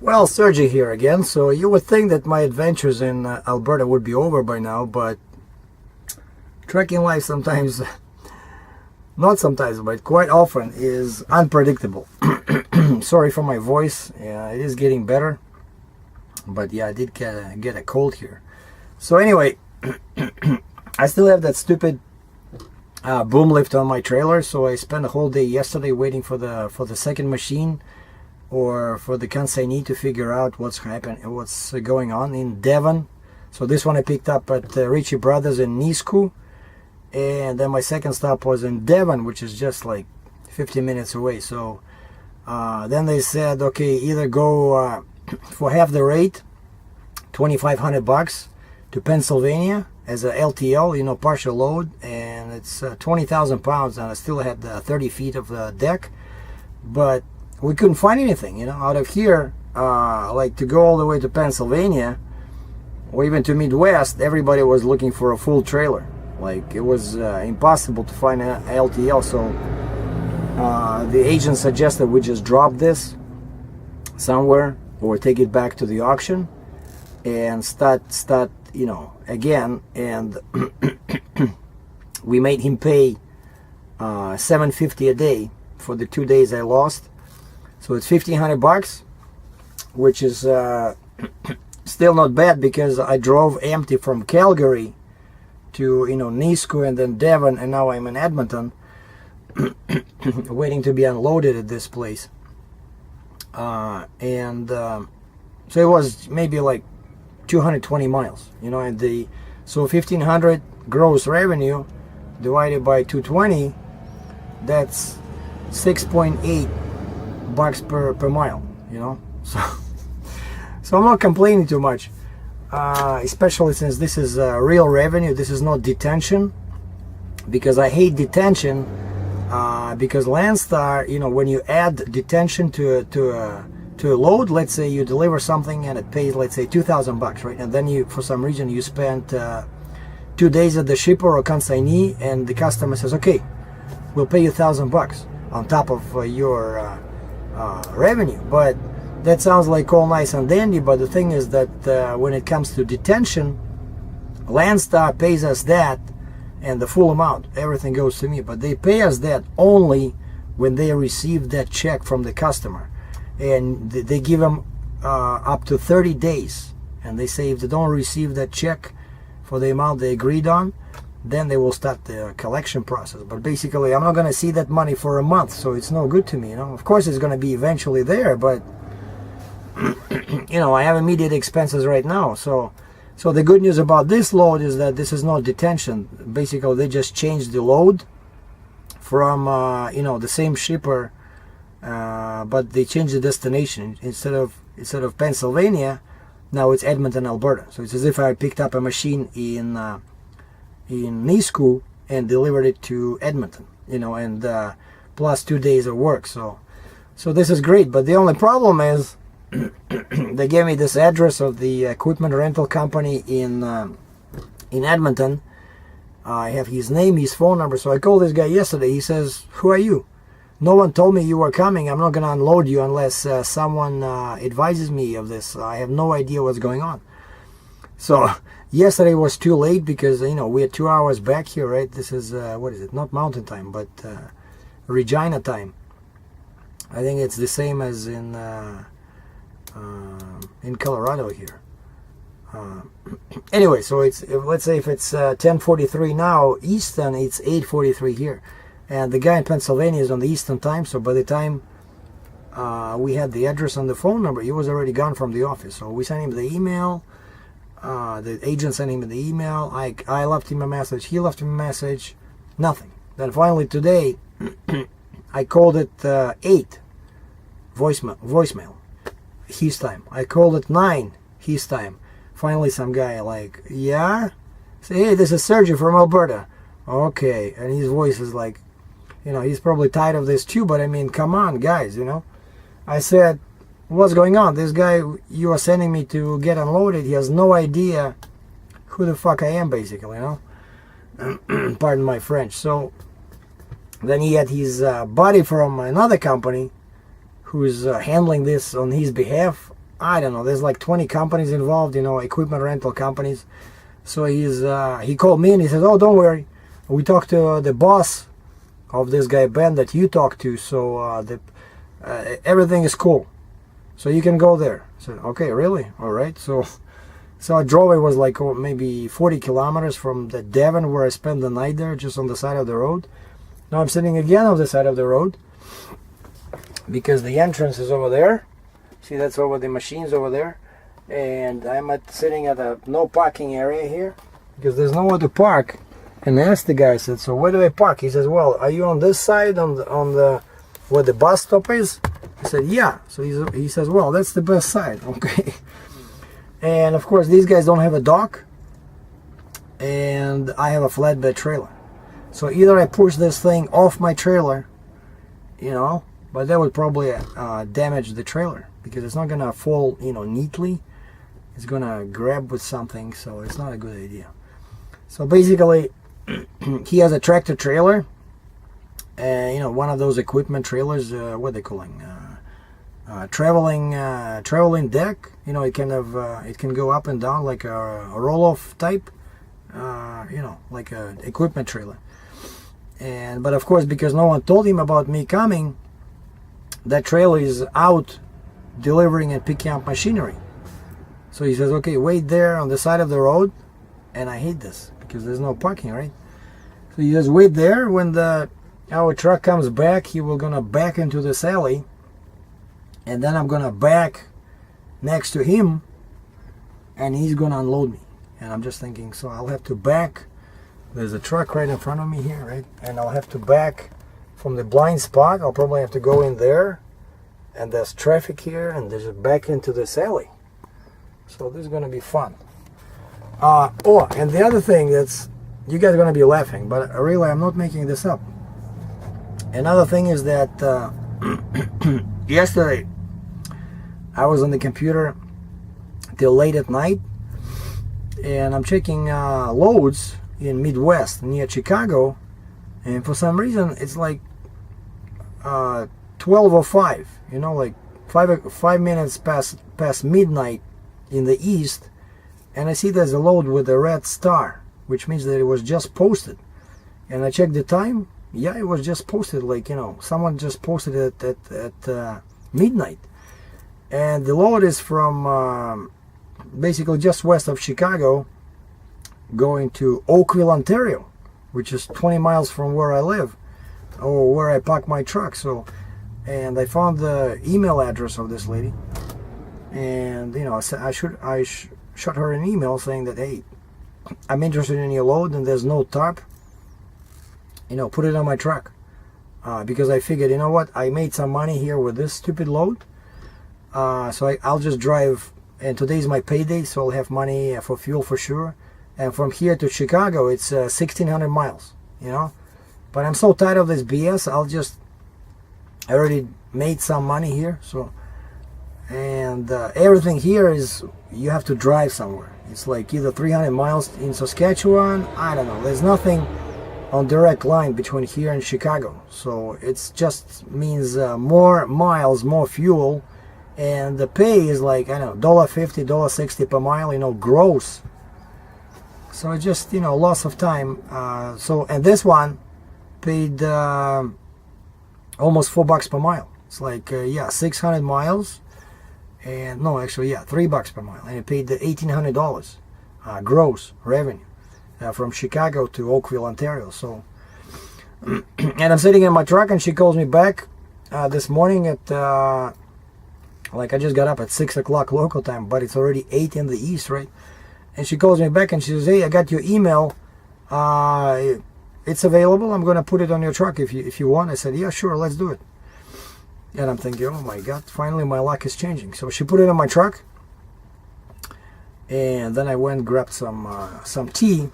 Well, Sergey here again. So you would think that my adventures in Alberta would be over by now, but trekking life sometimes, not sometimes, but quite often is unpredictable. Sorry for my voice. Yeah, it is getting better, but yeah, I did get a cold here. So anyway, I still have that stupid boom lift on my trailer. So I spent a whole day yesterday waiting for the second machine, or for the consignee to figure out what's going on in Devon. So this one I picked up at Ritchie Brothers in Nisku, and then my second stop was in Devon, which is just like 50 minutes away. So then they said, okay, either go for half the rate, $2,500 to Pennsylvania as a LTL, partial load, and it's 20,000 pounds, and I still had 30 feet of deck, but we couldn't find anything, out of here, like to go all the way to Pennsylvania or even to Midwest. Everybody was looking for a full trailer. Like, it was impossible to find an LTL. So the agent suggested we just drop this somewhere or take it back to the auction and start again. And we made him pay $750 a day for the 2 days I lost. So it's $1,500, which is still not bad, because I drove empty from Calgary to Nisku and then Devon, and now I'm in Edmonton waiting to be unloaded at this place. So it was maybe like 220 miles, and so 1,500 gross revenue divided by 220, that's 6.8 bucks per mile, so I'm not complaining too much, especially since this is real revenue. This is not detention, because I hate detention, because Landstar, when you add detention to a load, let's say you deliver something and it pays, let's say, $2,000, right? And then you, for some reason, you spent 2 days at the shipper or consignee, and the customer says, okay, we'll pay you $1,000 on top of your revenue. But that sounds like all nice and dandy, but the thing is that when it comes to detention, Landstar pays us that, and the full amount, everything goes to me, but they pay us that only when they receive that check from the customer, and they give them up to 30 days, and they say if they don't receive that check for the amount they agreed on, then they will start the collection process. But basically, I'm not going to see that money for a month, so it's no good to me. Of course, it's going to be eventually there, but I have immediate expenses right now. So the good news about this load is that this is not detention. Basically, they just changed the load from the same shipper, but they changed the destination. Instead of Pennsylvania, now it's Edmonton, Alberta. So it's as if I picked up a machine in Nisku and delivered it to Edmonton, and plus 2 days of work. So this is great. But the only problem is they gave me this address of the equipment rental company in Edmonton. I have his name, his phone number. So I called this guy yesterday. He says, who are you? No one told me you were coming. I'm not going to unload you unless someone advises me of this. I have no idea what's going on. So yesterday was too late, because we are 2 hours back here, right? This is what is it? Not Mountain Time, but Regina time. I think it's the same as in Colorado here. Anyway, so let's say if it's 10:43 now Eastern, it's 8:43 here, and the guy in Pennsylvania is on the Eastern time. So by the time we had the address and the phone number, he was already gone from the office. So we sent him the email. The agent sent him the email. I left him a message. He left him a message. Nothing. Then finally today, I called it 8 voicemail. His time. I called it 9 his time. Finally, some guy yeah, say, hey, this is Sergei from Alberta. Okay, and his voice is like, he's probably tired of this too. But I mean, come on, guys, I said, what's going on? This guy you are sending me to get unloaded, he has no idea who the fuck I am, basically, Pardon my French. So then he had his buddy from another company who's handling this on his behalf, I don't know, there's like 20 companies involved, you know, equipment rental companies. So he called me and he says, oh, don't worry, we talked to the boss of this guy Ben that you talked to, so everything is cool, so you can go there. I said, okay, really? All right. So I drove. It was like maybe 40 kilometers from the Devon where I spent the night there, just on the side of the road. Now I'm sitting again on the side of the road because the entrance is over there. See, that's over the machines over there, and I'm sitting at a no parking area here because there's nowhere to park. And I asked the guy, I said, so where do I park? He says, well, are you on this side, on the where the bus stop is? I said, yeah. So he says, well, that's the best side. Okay. And of course, these guys don't have a dock, and I have a flatbed trailer. So either I push this thing off my trailer, you know, but that would probably damage the trailer because it's not gonna fall, you know, neatly. It's gonna grab with something, so it's not a good idea. So basically, he has a tractor trailer, you know, one of those equipment trailers. What are they calling? Traveling deck. You know, it kind of it can go up and down like a roll-off type. You know, like a equipment trailer. But of course, because no one told him about me coming, that trailer is out delivering and picking up machinery. So he says, okay, wait there on the side of the road. And I hate this because there's no parking, right? So you just wait there. When our truck comes back, he will gonna back into this alley, and then I'm gonna back next to him, and he's gonna unload me. And I'm just thinking, so I'll have to back. There's a truck right in front of me here, right? And I'll have to back from the blind spot. I'll probably have to go in there, and there's traffic here, and there's back into this alley. So this is gonna be fun. Oh, and the other thing that's, you guys are going to be laughing, but really I'm not making this up. Another thing is that yesterday I was on the computer till late at night, and I'm checking loads in Midwest near Chicago, and for some reason it's like 12:05, you know, like 5 minutes past midnight in the east. And I see there's a load with a red star, which means that it was just posted. And I checked the time. Yeah, it was just posted, like, you know, someone just posted it at midnight. And the load is from basically just west of Chicago, going to Oakville, Ontario, which is 20 miles from where I live, or where I park my truck. So, and I found the email address of this lady, and you know, I shot her an email saying that, hey, I'm interested in your load and there's no tarp, you know, put it on my truck, because I figured, you know what, I made some money here with this stupid load, so I'll just drive, and today's my payday, so I'll have money for fuel for sure. And from here to Chicago it's 1,600 miles, you know, but I'm so tired of this BS. I already made some money here, so. And everything here is, you have to drive somewhere. It's like either 300 miles in Saskatchewan, I don't know, there's nothing on direct line between here and Chicago, so it's just means more miles, more fuel, and the pay is like, I don't know, $1.50, $1.60 per mile, you know, gross. So it's just, you know, loss of time. So, and this one paid almost $4 per mile. It's like yeah, 600 miles. And no, actually, yeah, $3 per mile, and it paid the $1,800 gross revenue from Chicago to Oakville, Ontario. So, and I'm sitting in my truck, and she calls me back this morning at like, I just got up at 6 o'clock local time, but it's already 8 in the east, right? And she calls me back and she says, hey, I got your email. It's available. I'm gonna put it on your truck if you want. I said, yeah, sure, let's do it. And I'm thinking, oh my God, finally my luck is changing. So she put it on my truck, and then I went and grabbed some tea,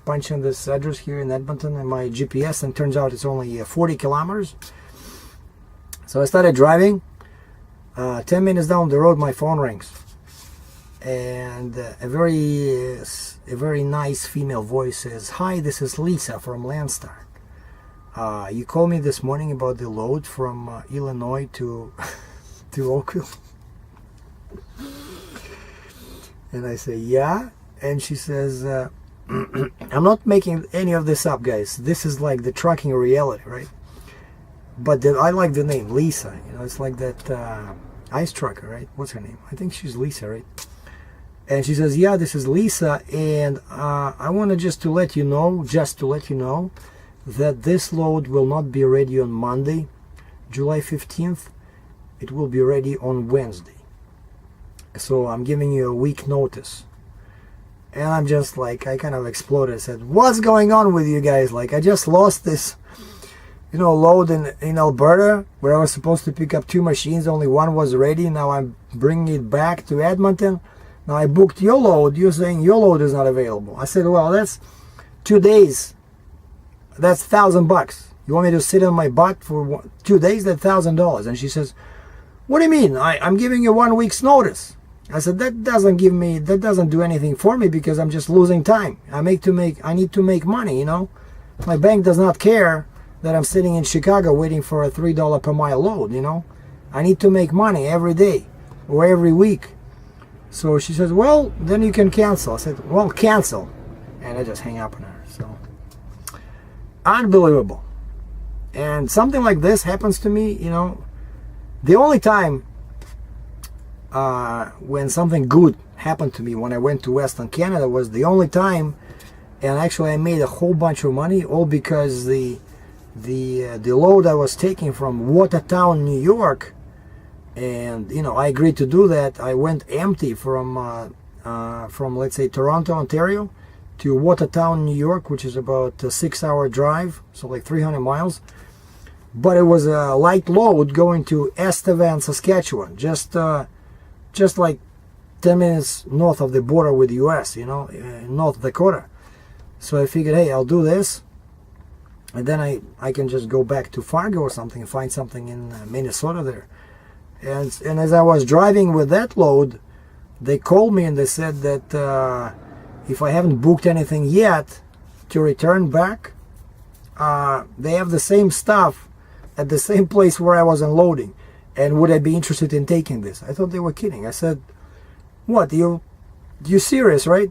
punched in this address here in Edmonton in my GPS, and turns out it's only 40 kilometers. So I started driving. 10 minutes down the road, my phone rings, and a very nice female voice says, hi, this is Lisa from Landstar. You called me this morning about the load from Illinois to Oakville. And I say, yeah. And she says, I'm not making any of this up, guys. This is like the trucking reality, right? But I like the name, Lisa. You know, it's like that ice trucker, right? What's her name? I think she's Lisa, right? And she says, yeah, this is Lisa. And I wanted just to let you know, that this load will not be ready on Monday, July 15th. It will be ready on Wednesday. So I'm giving you a week notice. And I'm just like, I kind of exploded. I said, what's going on with you guys? Like, I just lost this, you know, load in Alberta, where I was supposed to pick up 2 machines. Only one was ready. Now I'm bringing it back to Edmonton. Now I booked your load. You're saying your load is not available. I said, well, that's 2 days. That's $1,000. You want me to sit on my butt for 2 days? That's $1,000. And she says, what do you mean? I'm giving you 1 week's notice. I said, that doesn't do anything for me, because I'm just losing time. I need to make money, you know. My bank does not care that I'm sitting in Chicago waiting for a $3 per mile load, you know. I need to make money every day or every week. So she says, well, then you can cancel. I said, well, cancel. And I just hang up on her. So unbelievable. And something like this happens to me, you know. The only time when something good happened to me when I went to Western Canada was the only time, and actually I made a whole bunch of money, all because the load I was taking from Watertown, New York, and you know, I agreed to do that. I went empty from let's say Toronto, Ontario to Watertown, New York, which is about a 6-hour drive, so like 300 miles. But it was a light load going to Estevan, Saskatchewan, just like 10 minutes north of the border with the US, you know, North Dakota. So I figured, hey, I'll do this, and then I can just go back to Fargo or something and find something in Minnesota there. And as I was driving with that load, they called me and they said that if I haven't booked anything yet to return back, they have the same stuff at the same place where I was unloading. And would I be interested in taking this? I thought they were kidding. I said, what, you serious, right?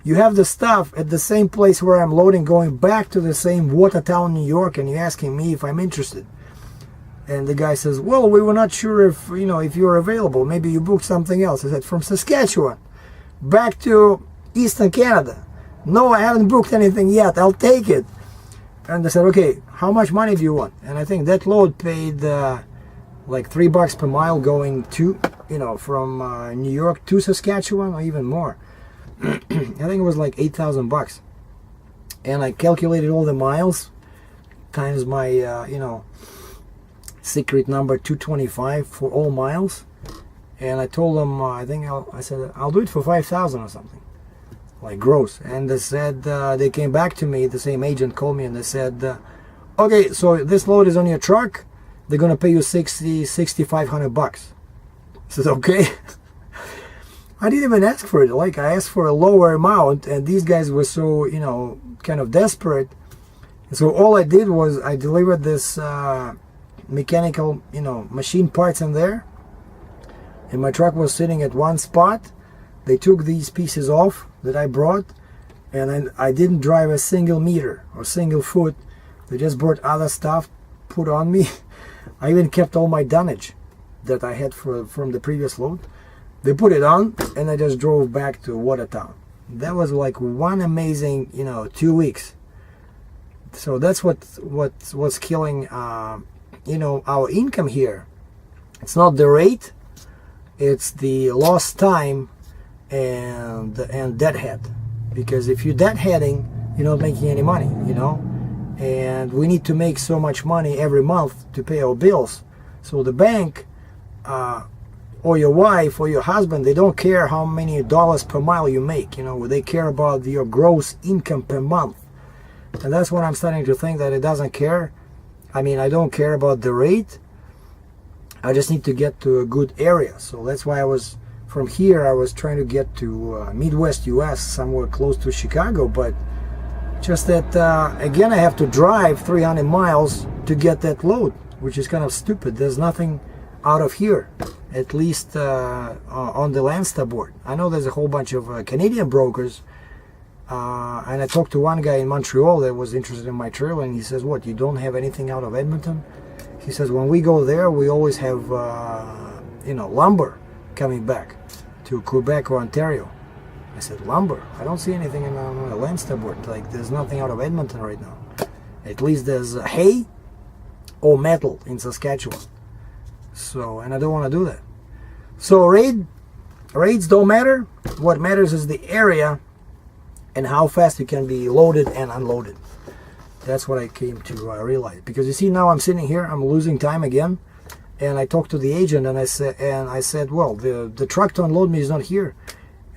You have the stuff at the same place where I'm loading, going back to the same Watertown, New York, and you're asking me if I'm interested. And the guy says, well, we were not sure if, you know, if you're available. Maybe you booked something else. I said, from Saskatchewan back to Eastern Canada. No, I haven't booked anything yet. I'll take it. And they said, okay, how much money do you want? And I think that load paid like $3 per mile going to, you know, from New York to Saskatchewan, or even more. I think it was like $8,000. And I calculated all the miles times my, you know, secret number 225 for all miles. And I told them, I said, I'll do it for 5,000 or something, like gross. And they said, they came back to me, the same agent called me and they said, okay, so this load is on your truck. They're gonna pay you $6,500. I said, okay. I didn't even ask for it. Like, I asked for a lower amount, and these guys were so, you know, kind of desperate. So all I did was I delivered this mechanical, you know, machine parts in there, and my truck was sitting at one spot. They took these pieces off that I brought, and I didn't drive a single meter or single foot. They just brought other stuff, put on me. I even kept all my dunnage that I had from the previous load. They put it on, and I just drove back to Watertown. That was like one amazing, you know, 2 weeks. So that's what's killing, you know, our income here. It's not the rate, it's the lost time and deadhead. Because if you're deadheading, you're not making any money, you know. And we need to make so much money every month to pay our bills. So the bank, or your wife or your husband, they don't care how many dollars per mile you make, you know. They care about your gross income per month. And that's when I'm starting to think that it doesn't care. I mean, I don't care about the rate. I just need to get to a good area. So that's why from here I was trying to get to Midwest US, somewhere close to Chicago. But just that, again, I have to drive 300 miles to get that load, which is kind of stupid. There's nothing out of here, at least on the Landstar board. I know there's a whole bunch of Canadian brokers, and I talked to one guy in Montreal that was interested in my trailer, and he says, what, you don't have anything out of Edmonton? He says, when we go there, we always have you know, lumber coming back to Quebec or Ontario. I said, lumber? I don't see anything on the Landstar board. Like, there's nothing out of Edmonton right now. At least there's hay or metal in Saskatchewan. So, and I don't want to do that. So rates don't matter. What matters is the area and how fast you can be loaded and unloaded. That's what I came to realize. Because you see, now I'm sitting here, I'm losing time again. And I talked to the agent, and I said, well, the truck to unload me is not here.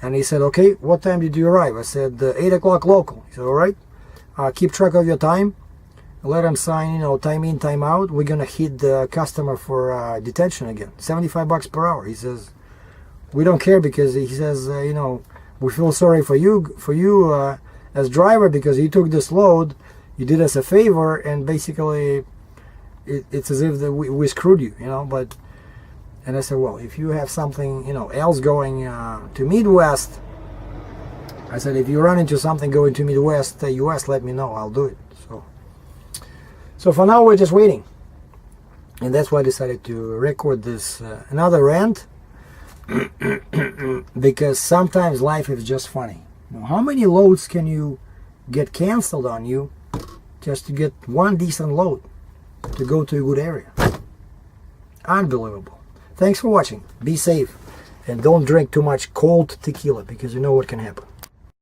And he said, okay, what time did you arrive? I said, 8 o'clock local. He said, all right, keep track of your time. Let him sign, you know, time in, time out. We're going to hit the customer for detention again. $75 per hour. He says, we don't care, because he says, you know, we feel sorry for you as driver, because you took this load. You did us a favor, and basically it's as if we screwed you, you know. But and I said, well, if you have something, you know, else going to Midwest, I said, if you run into something going to Midwest, US, let me know. I'll do it. So for now, we're just waiting. And that's why I decided to record this another rant, because sometimes life is just funny. You know, how many loads can you get canceled on you just to get one decent load to go to a good area? Unbelievable. Thanks for watching. Be safe, and don't drink too much cold tequila, because you know what can happen.